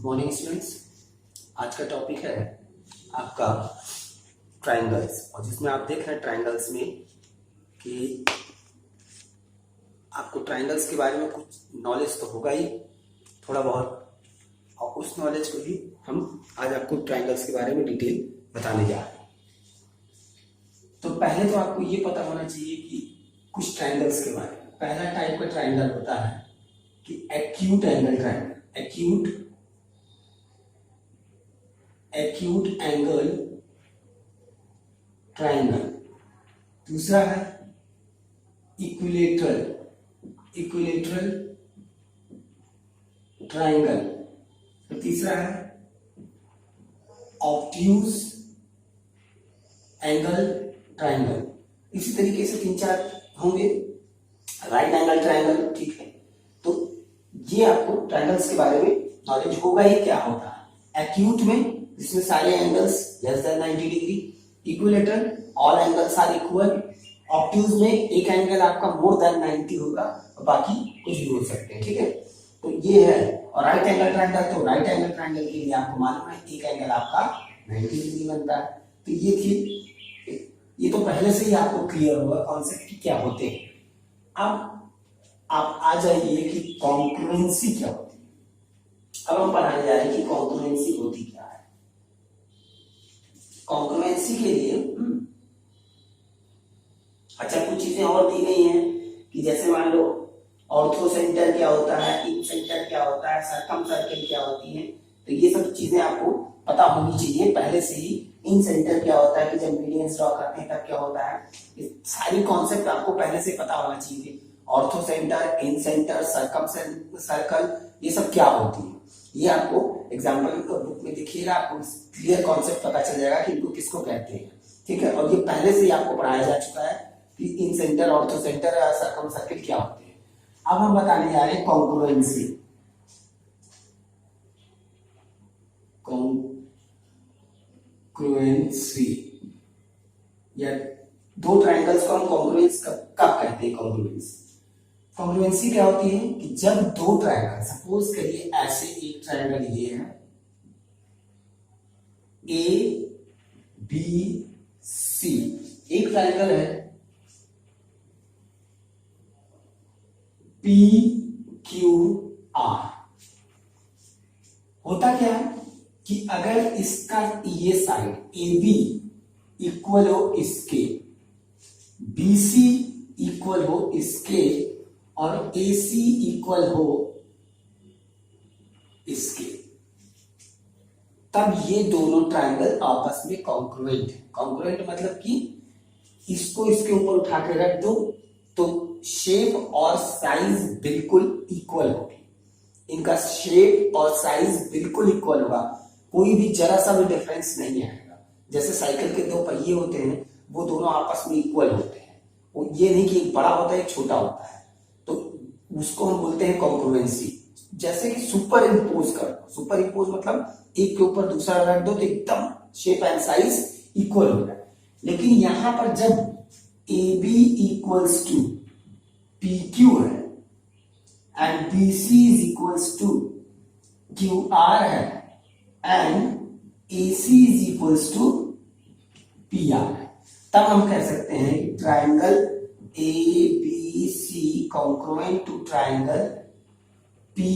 Morning students. आज का topic है आपका ट्रायंगल्स, और जिसमें आप देख रहे हैं ट्रायंगल्स में कि आपको ट्रायंगल्स के बारे में कुछ नॉलेज तो होगा ही थोड़ा बहुत, और उस नॉलेज को ही हम आज आपको ट्रायंगल्स के बारे में डिटेल बताने जा रहे हैं। तो पहले तो आपको ये पता होना चाहिए कि कुछ ट्रायंगल्स के बारे में। पहला टाइप का ट्रायंगल होता है कि acute angle triangle, acute angle triangle. दूसरा है इक्विलेटरल ट्रायंगल। तीसरा है ऑब्ट्यूज एंगल ट्रायंगल। इसी तरीके से 3-4 होंगे। राइट एंगल ट्रायंगल, ठीक है। तो ये आपको ट्रायंगल्स के बारे में नॉलेज होगा ही क्या होता है। एक्यूट में जिसमें सारे angles less than 90 degree, equilateral all angles are equal, obtuse में एक एंगल आपका मोर देन 90 होगा और बाकी कुछ भी हो सकते हैं, ठीक है। तो ये है। और राइट एंगल ट्रायंगल, तो राइट एंगल ट्रायंगल के लिए आपको मालूम है एक एंगल आपका 90 डिग्री बनता है। तो ये थी, ये तो पहले से ही आपको क्लियर होगा कॉन्सेप्ट क्या होते हैं। अब आप आ जाइए कि कॉन्ग्रुएंसी क्या होती है। अब हम पढ़ाने जा रहे हैं कि कॉन्ग्रुएंसी होती क्या है। कॉन्ग्रुएंसी के लिए अच्छा कुछ चीजें और दी गई हैं कि जैसे मान लो ऑर्थो सेंटर क्या होता है, इन सेंटर क्या होता है, सर्कम सर्कल क्या होती है। तो ये सब चीजें आपको पता होनी चाहिए पहले से ही। इन सेंटर क्या होता है कि जब मीडियंस ड्रॉ करते हैं तब क्या होता है, ये सारी कॉन्सेप्ट आपको पहले से पता होना चाहिए। ऑर्थो सेंटर, इन सेंटर, सर्कम सर्कल, ये सब क्या होती है, ये आपको एग्जाम्पल बुक में दिखिएगा, आपको क्लियर कॉन्सेप्ट पता चल जाएगा कि इनको किसको कहते हैं, ठीक है। और ये पहले से ही आपको पढ़ाया जा चुका है कि इन सेंटर, ऑर्थो सेंटर या सर्कम सर्कल क्या होते हैं। अब हम बताने जा रहे हैं कॉन्ग्रुएंसी। कॉन्ग्रुएंसी या दो ट्रायंगल्स को हम कॉन्ग्रुएंस कब कहते हैं। कॉन्ग्रुएंसी क्या होती है कि जब दो ट्रायंगल, सपोज करिए ऐसे एक ट्रायंगल ये है ए बी सी, एक ट्रायंगल है पी क्यू आर। होता क्या है कि अगर इसका ये साइड ए बी इक्वल हो इसके, बी सी इक्वल हो इसके, और ए सी इक्वल हो इसके, तब ये दोनों ट्रायंगल आपस में कॉन्ग्रुएंट है। कॉन्ग्रुएंट मतलब कि इसको इसके ऊपर उठा के रख दो तो शेप और साइज बिल्कुल इक्वल होगी। इनका शेप और साइज बिल्कुल इक्वल होगा, कोई भी जरा सा भी डिफरेंस नहीं आएगा। जैसे साइकिल के दो पहिए होते हैं वो दोनों आपस में इक्वल होते हैं, वो ये नहीं कि एक बड़ा होता है एक छोटा होता है, तो उसको हम बोलते हैं कॉन्ग्रुएंसी। जैसे कि सुपर इम्पोज कर दो, सुपर इम्पोज मतलब एक के ऊपर दूसरा रख दो तो एकदम शेप एंड साइज इक्वल हो जाए। लेकिन यहां पर जब A B equals to P Q है and B C is equals to Q R है and A C is equals to P R है, तब हम कह सकते हैं कि triangle A B C congruent to triangle P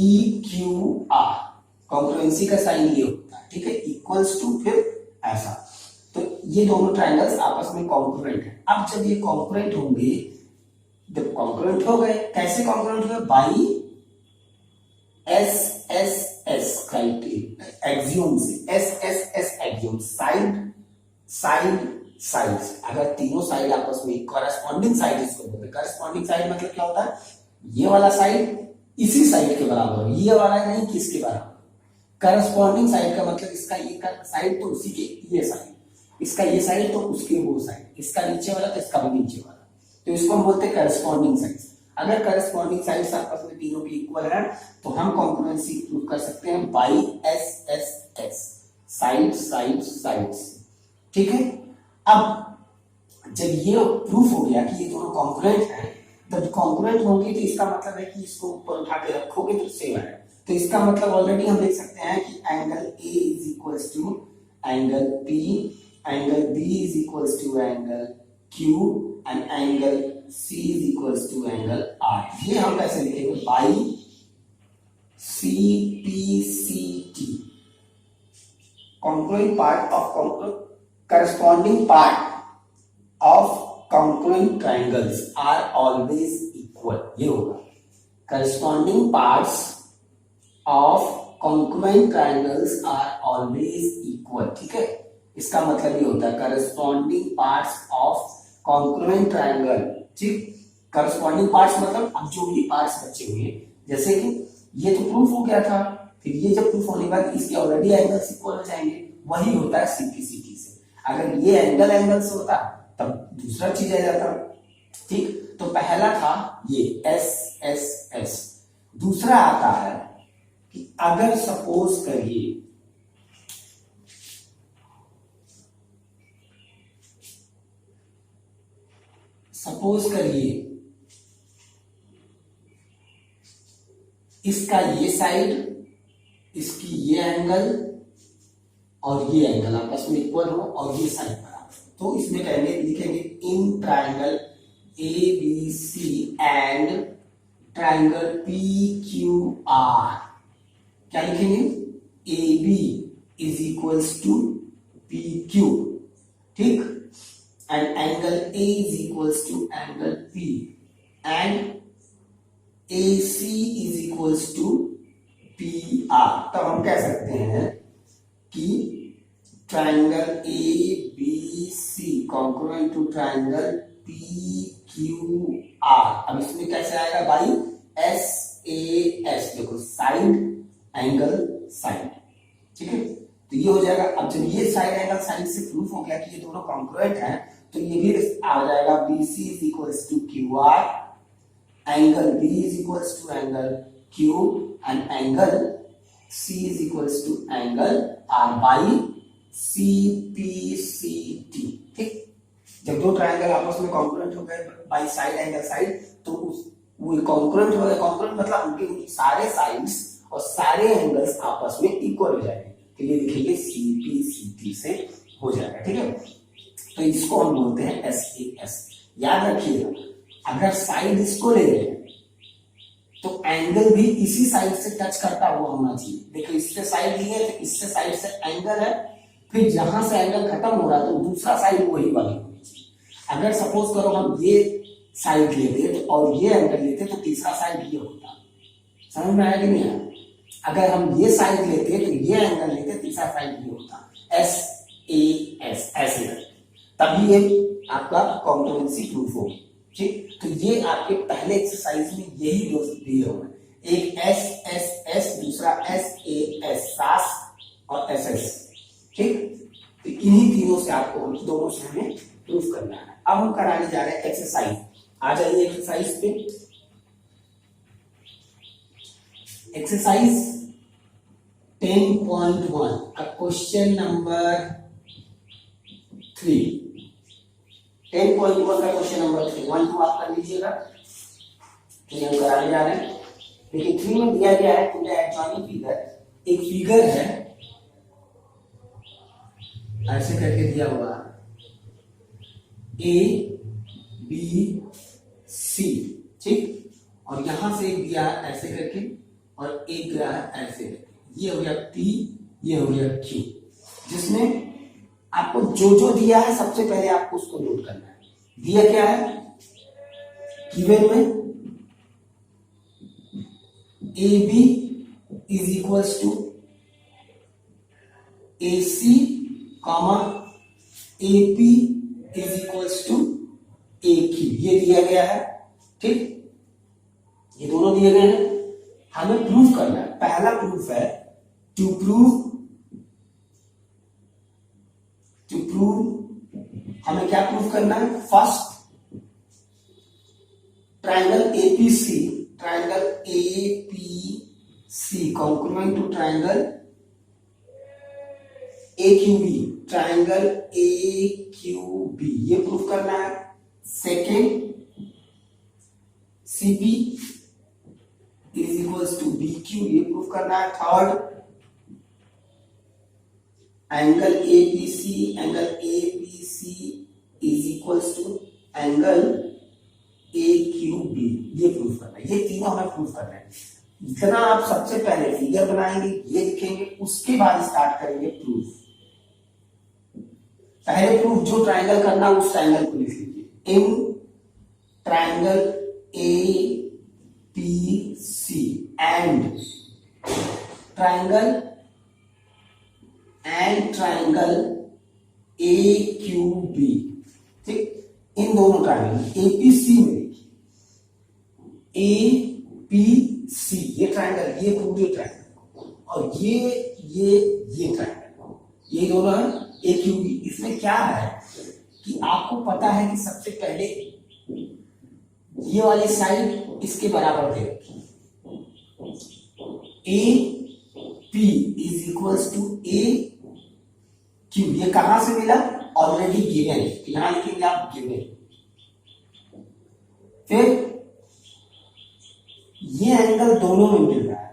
Q R. Congruency का साइन ये होता है, ठीक है, इक्वल्स टू फिर ऐसा। तो ये दोनों ट्रायंगल्स आपस में कॉन्ग्रुएंट है। अब जब ये कॉन्ग्रुएंट होंगे, जब कॉन्ग्रुएंट हो गए, कैसे कॉन्ग्रुएंट हुए, by S S S criteria, axiom से। S S S axiom, side side sides. अगर तीनों साइड आपस में कॉरेस्पॉन्डिंग साइड इसको बोलते हैं। कॉरेस्पॉन्डिंग साइड मतलब क्या होता है, ये वाला साइड इसी साइड के बराबर, ये वाला नहीं कि इसके बराबर। कॉरेस्पॉन्डिंग साइड का मतलब इसका ये साइड तो उसी के ये साइड, इसका ये साइड तो उसके वो साइड, इसका नीचे वाला तो इसका भी नीचे वाला, तो इसको हम बोलते हैं कॉरेस्पॉन्डिंग साइड्स। अगर कॉरेस्पॉन्डिंग साइड्स आपस में तीनों की इक्वल है तो हम कॉन्ग्रुएंसी प्रूव कर सकते हैं by S S S, side side sides, ठीक है। अब जब ये प्रूफ हो गया कि ये दोनों कॉन्ग्रुएंट हैं, जब कॉन्ग्रुएंट होंगे तो इसका मतलब है कि इसको ऊपर उठा के रखोगे तो सेम है। तो इसका मतलब ऑलरेडी हम देख सकते हैं कि angle A is equals to angle P, angle B is equals to angle Q and angle C is equals to angle R. ये हम कैसे लिखेंगे? By C P C T, congruent part of corresponding part of congruent triangles are always equal। ये होगा corresponding parts of congruent triangles are always equal। ठीक है, इसका मतलब ये होता है corresponding parts of congruent triangle। ठीक, corresponding parts मतलब अब जो भी parts बचे हुए, जैसे कि ये तो प्रूफ हो गया था, फिर ये जब प्रूफ होने के बाद इसके ऑलरेडी एंगल्स इक्वल हो जाएंगे, वही होता है सीपीसीटी से। अगर ये एंगल से होता तब दूसरा चीज आ जाता। ठीक, तो पहला था ये एस एस एस, दूसरा आता है कि अगर सपोज करिए इसका ये साइड, इसकी ये एंगल और ये एंगल आपस में इक्वल हो और ये साइड बराबर, तो इसमें कहेंगे, लिखेंगे in triangle A B C and triangle P Q R. क्या लिखेंगे? A B is equals to P Q. ठीक, and angle A is equals to angle P and A C is equals to P R. तो हम कह सकते हैं कि triangle A B C congruent to triangle P Q R. अब इसमें कैसे आएगा भाई? एस ए एस, देखो साइड एंगल साइड। ठीक है, तो ये हो जाएगा। अब जब ये साइड एंगल साइड से प्रूफ हो गया कि ये दोनों कॉन्ग्रुएंट हैं, तो ये भी आ जाएगा B C is equals to Q R, angle B is equals to angle Q and angle C is equals to angle R by C P C T. ठीक, जब दो ट्रायंगल आपस में कॉन्ग्रुएंट हो गए बाय साइड एंगल साइड, तो वो congruent हो गए। कॉन्ग्रुएंट मतलब उनके सारे साइड्स और सारे एंगल्स आपस में इक्वल हो जाएंगे, तो ये लिखेंगे सी पी सी टी से हो जाएगा। ठीक है, तो इसको हम बोलते हैं एस ए एस। याद रखिएगा, अगर साइड इसको ले रहे हैं तो एंगल भी इसी साइड से टच करता हुआ होना चाहिए। देखो इससे साइड ली है तो इससे साइड से एंगल है, फिर जहां से एंगल खत्म हो रहा है तो दूसरा साइड वही वाली होनी चाहिए। अगर सपोज करो हम ये साइड लेते तो और ये एंगल लेते तो तीसरा साइड ये होता। समझ में आया कि नहीं आया? अगर हम ये साइड लेते तो ये एंगल लेते, तीसरा साइड ये होता। एस ए एस ऐसे, तभी ये आपका कॉन्ग्रुएंसी प्रूफ होगी। ठीक, तो ये आपके पहले एक्सरसाइज में यही दो दिए हुए, एक एस एस एस, दूसरा एस ए एस, सास और एस एस। ठीक, तो इन्हीं तीनों से आपको दोनों से हमें प्रूफ करना है। अब हम कराने जा रहे हैं एक्सरसाइज। आ जाइए एक्सरसाइज पे। एक्सरसाइज 10.1 का क्वेश्चन नंबर 3। 10.1 का क्वेश्चन नंबर 3, 1 2 आप कर लीजिएगा। तो हम कराने जा रहे हैं। लेकिन 3 में दिया गया है पूरा एडजॉइनिंग फिगर। एक फिगर है ऐसे करके दिया हुआ ए बी सी। ठीक, और यहां से एक दिया है ऐसे करके और एक दिया है ऐसे करके। ये हो गया पी, ये हो गया क्यू, जिसमें आपको जो जो दिया है सबसे पहले आपको उसको नोट करना है। दिया क्या है गिवन में? A B is equals to A C comma A P is equals to A Q, ये दिया गया है। ठीक, ये दोनों दिए गए हैं, हमें प्रूफ करना है। पहला प्रूफ है टू प्रूव हमें क्या प्रूफ करना है? First triangle APC, triangle APC congruent to triangle AQB, triangle AQB, ये प्रूफ करना है। Second CP is equals to B Q, ये प्रूफ करना है। Third, angle APC is equals to angle A Q B, ये proof करना है। ये तीनों हमें प्रूफ करना है। इतना आप सबसे पहले फिगर बनाएंगे, ये लिखेंगे, उसके बाद स्टार्ट करेंगे प्रूफ। पहले प्रूफ जो ट्रायंगल करना उस ट्रायंगल को लिख लीजिए। In triangle A P C and triangle A Q B, ठीक, इन दोनों ट्रायंगल एपीसी में एपीसी, ये ट्रायंगल, ये पूरे ट्रायंगल, और ये ट्रायंगल, ये दोनों है ए क्यू बी। इसमें क्या है कि आपको पता है कि सबसे पहले ये वाली साइड इसके बराबर दे रखी, A P is equals to A Q. ये कहां से मिला? ऑलरेडी गिवन, यहां लिखेंगे आप गिवन। फिर ये एंगल दोनों में मिल रहा है,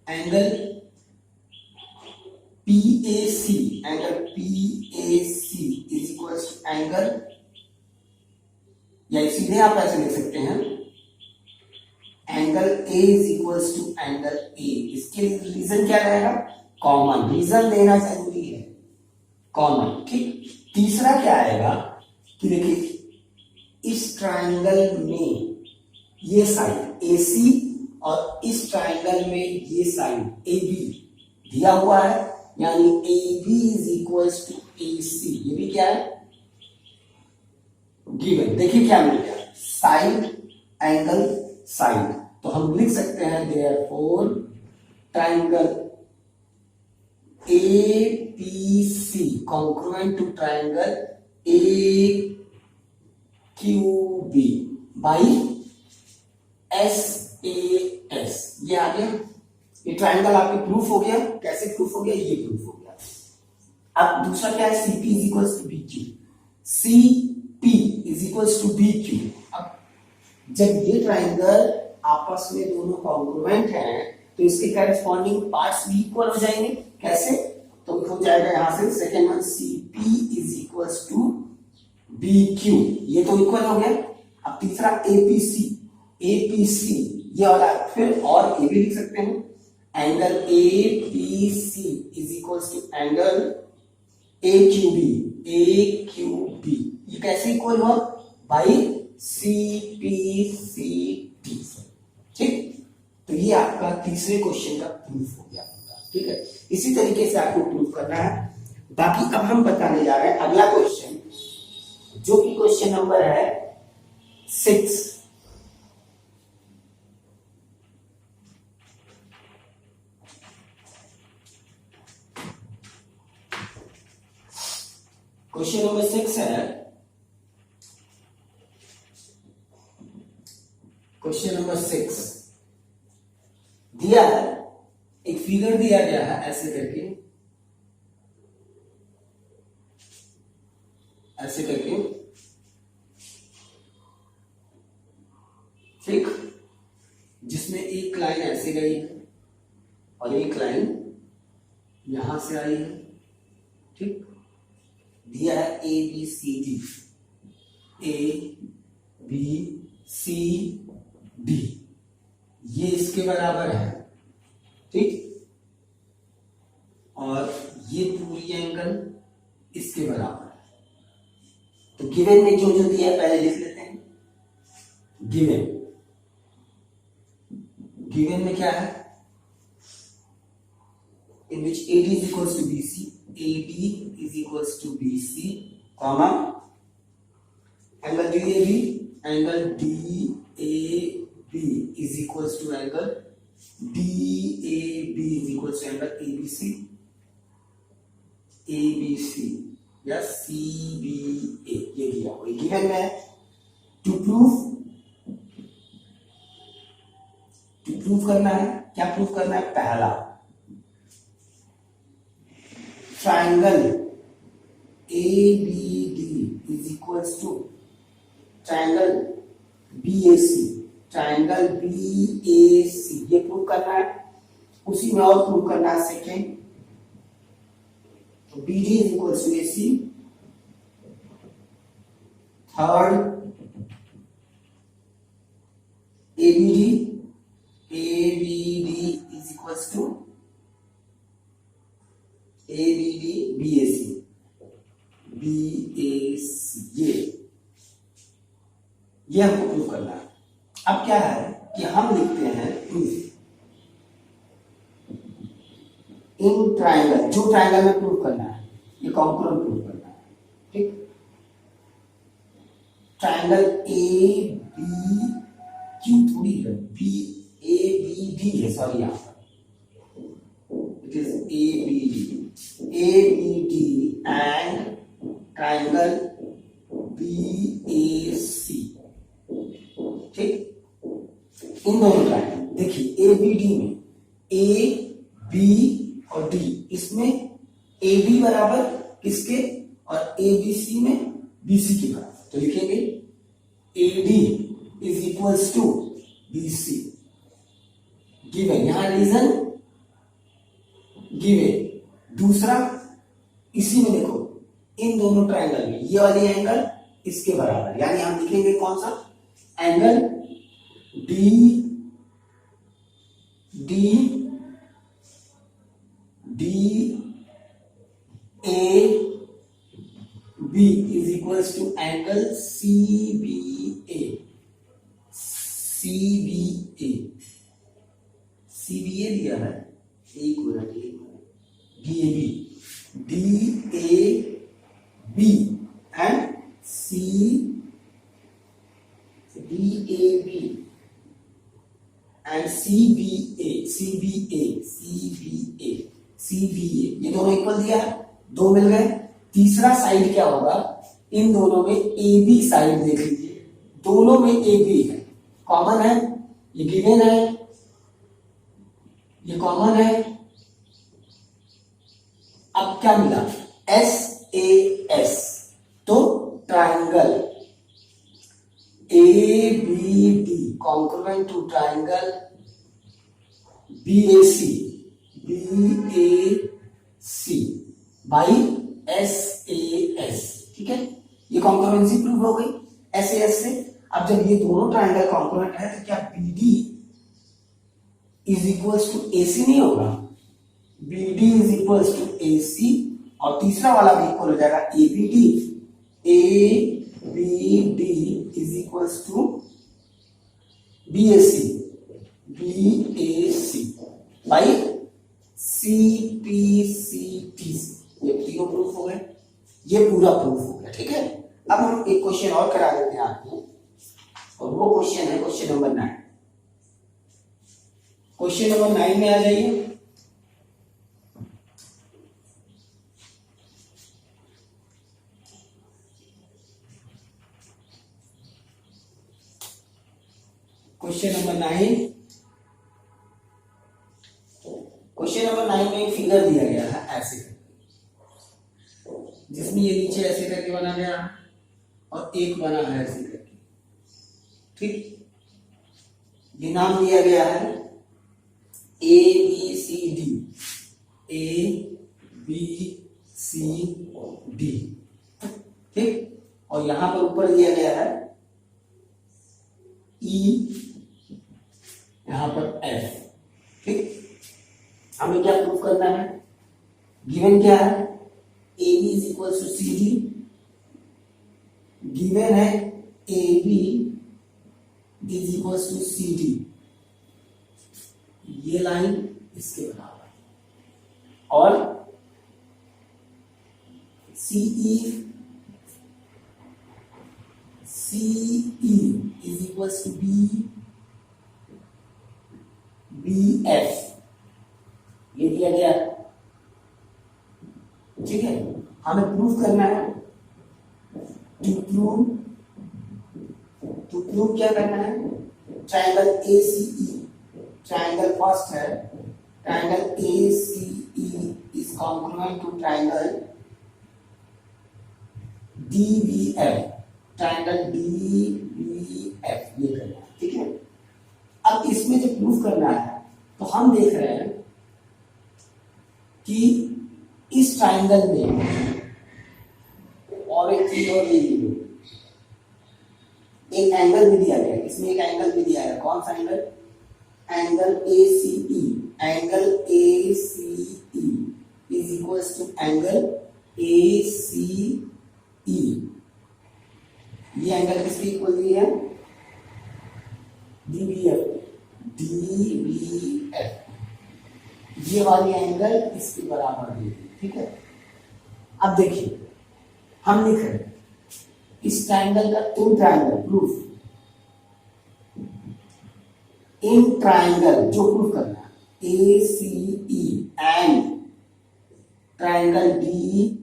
angle PAC, angle PAC is equals to angle, या सीधे आप ऐसे लिख सकते हैं, angle A is equals to angle A। इसके लिए रीजन क्या रहेगा? कॉमन, रीजन देना जरूरी है, कॉमन, ठीक। तीसरा क्या आएगा कि देखिए इस ट्रायंगल में ये साइड AC और इस ट्रायंगल में ये साइड AB दिया हुआ है, यानी AB is equals to AC। ये भी क्या है? गिवन। देखिए क्या मिल गया, साइड एंगल साइड, तो हम लिख सकते हैं therefore triangle APC congruent to triangle AQB by SAS। ये आ गया, ये ट्रायंगल आपके प्रूफ हो गया। कैसे प्रूफ हो गया? ये प्रूफ हो गया। अब दूसरा क्या है? CP is equals to BQ, CP is equals to BQ। अब जब ये ट्रायंगल आपस में दोनों कॉन्ग्रुएंट हैं तो इसके करेस्पॉन्डिंग पार्ट्स भी इक्वल हो जाएंगे। कैसे? तो हो जाएगा यहां से second one, CP is equals to BQ, ये तो इक्वल हो गया। अब तीसरा APC ये वाला, फिर और ये भी लिख सकते हैं, angle APC is equals to angle AQB, ये कैसे इक्वल हुआ? बाई CPCT, ठीक। तो ये आपका तीसरे क्वेश्चन का प्रूफ हो गया, ठीक है। इसी तरीके से आपको प्रूफ करना है। बाकी अब हम बताने जा रहे हैं अगला क्वेश्चन, जो कि क्वेश्चन नंबर है 6। क्वेश्चन नंबर 6 है, क्वेश्चन नंबर 6 दिया है, एक फिगर दिया गया है ऐसे करके, ऐसे करके, ठीक, जिसमें एक लाइन ऐसे गई है और एक लाइन यहां से आई है, ठीक। दिया है ABCD, ABCD, ये इसके बराबर है, ठीक, और ये पूरी एंगल इसके बराबर है। तो गिवन में जो जो दिया है पहले लिख लेते हैं। गिवन में क्या है? in which AD is equals to BC, AD is equals to BC, comma, angle DAB is equals to angle DAB is equals to angle ABC या CBA, ये दिया हुआ गिवन में। टू प्रूफ करना है, क्या प्रूफ करना है? पहला, triangle ABD is equals to triangle BAC triangle BAC, ये प्रूव करना है। उसी में और प्रूव करना है सेकेंड, तो BD is equal to AC। Third ABD is equal to ABD BAC, ये हमको प्रूव करना है। अब क्या है कि हम लिखते हैं प्रूफ इन ट्राइंगल, जो ट्राइंगल में प्रूव करना है, ये कॉन्ग्रुएंट प्रूव करना है, ठीक। ट्राइंगल ABQ थोड़ी है, ABD है, सॉरी, यहाँ पर it is ABD and triangle BAC, ठीक। इन दोनों ट्राइंगल देखिए, ABD में A, B और D, इसमें AB बराबर किसके और ABC में BC के बराबर, तो लिखेंगे AD is equals to BC given, यहां रीजन गिवन। दूसरा, इसी में देखो, इन दोनों ट्राइंगल में ये वाली एंगल इसके बराबर, यानी हम लिखेंगे कौन सा angle D A B is equals to angle CBA दिया है, एक minute DAB and DAB and CBA, ये दोनों इक्वल दिया है, दो मिल गए। तीसरा साइड क्या होगा, इन दोनों में AB साइड देख लीजिए, दोनों में AB है, कॉमन है, ये गिवन है, ये कॉमन है। अब क्या मिला, SAS, तो triangle ABD congruent to triangle BAC by SAS, ठीक है, ये कॉन्ग्रुएंसी प्रूव हो गई SAS से। अब जब ये दोनों ट्राइंगल कॉन्ग्रुएंट है तो क्या BD is equals to AC नहीं होगा, BD is equals to AC, और तीसरा वाला भी इक्वल हो जाएगा ABD is equals to BAC by CPCT, ये तीनों प्रूफ हो गए, ये पूरा प्रूफ हो गया, ठीक है। अब हम एक क्वेश्चन और करा देते हैं आपको, और वो क्वेश्चन है क्वेश्चन नंबर 9। क्वेश्चन नंबर 9 में आ जाइए। क्वेश्चन नंबर 9, क्वेश्चन नंबर 9 में एक फिगर दिया गया है ऐसे, जिसमें ये नीचे ऐसे करके बना गया और एक बना है ऐसे करके, ठीक। ये नाम दिया गया है ABCD, ठीक। और यहां पर ऊपर दिया गया है E, यहां पर F, ठीक। हमें क्या प्रूफ करना है, गिवन क्या है, AB is equal to CD, given है AB is equal to CD, ये लाइन इसके बराबर, और CE is equal to BF, ये दिया गया, ठीक है। हमें प्रूफ करना है, टू प्रूव क्या करना है, ट्राइंगल ACE, ट्राइंगल फर्स्ट है, triangle ACE is congruent to triangle DBF, triangle DBF, ये करना है, ठीक है। अब इसमें जो प्रूफ करना है तो हम देख रहे हैं कि इस ट्राइंगल में और एक चीज और ये एक एंगल भी दिया गया है, इसमें एक एंगल भी दिया है। कौन सा angle? Angle ACE। Angle ACE is equals to angle ACE। ये एंगल किसके इक्वल दी है? DBF। ये वाली एंगल इसके बराबर दी है, ठीक है। अब देखिए हम लिख रहे हैं इस ट्राइंगल का in triangle proof, in triangle जो प्रूफ करना है ACE एंड ट्राइंगल DBF,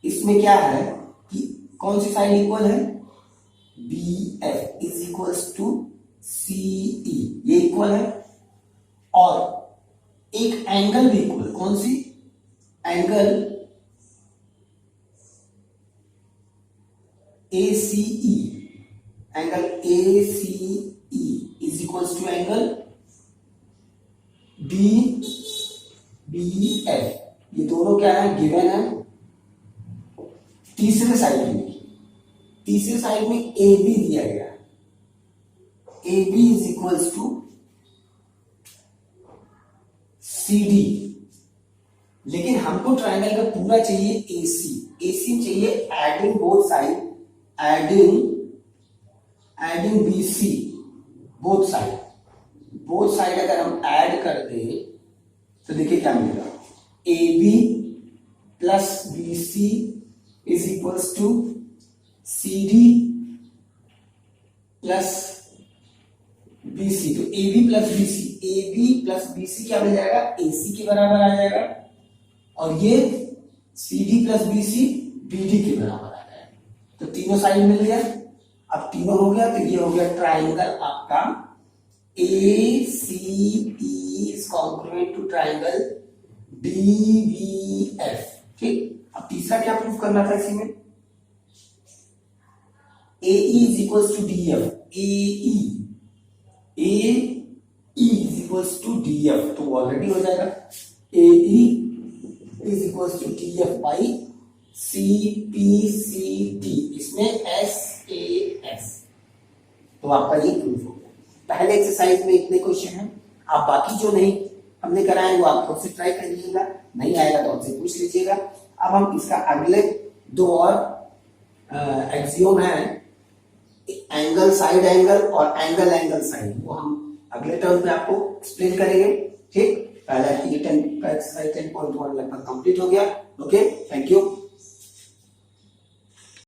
इसमें क्या है कि कौन सी साइड इक्वल है? BF is equals to CE, ये इक्वल है। और एक एंगल भी इक्वल, कौन सी? Angle ACE। Angle ACE is equals to angle BF। ये दोनों क्या है? गिवन है। तीसरे साइड में AB दिया गया है। AB is equals to CD। लेकिन हमको ट्राइंगल का पूरा चाहिए AC चाहिए adding both side, adding BC both side अगर हम ऐड कर दे तो देखिए क्या मिलेगा? AB plus BC is equals to CD plus BC। तो AB प्लस BC क्या मिल जाएगा? AC के बराबर आ जाएगा। और ये CD प्लस BC BD के बराबर आ जाएगा। तो तीनों साइड मिल गया। अब तीनों हो गया तो ये हो गया ट्राइंगल आपका ACE is congruent to triangle DBF, ठीक। अब तीसरा क्या प्रूफ करना था इसी में? AE is equals to DF। AE is equals to DF, तो ऑलरेडी हो जाएगा। AE is equals to DF by CPCT, इसमें SAS। तो आपका ये प्रूफ हो गया। पहले एक्सरसाइज में इतने क्वेश्चन हैं, आप बाकी जो नहीं हमने कराए वो आप खुद से ट्राई कर लीजिएगा, नहीं आएगा तो हमसे पूछ लीजिएगा। अब हम इसका अगले दो और एक्सियोम है, एंगल साइड एंगल और एंगल साइड, वो हम अगले टर्म पे आपको एक्सप्लेन करेंगे, ठीक। पहला ये एक्सरसाइज 10.1 लगभग कंप्लीट हो गया। Okay, thank you.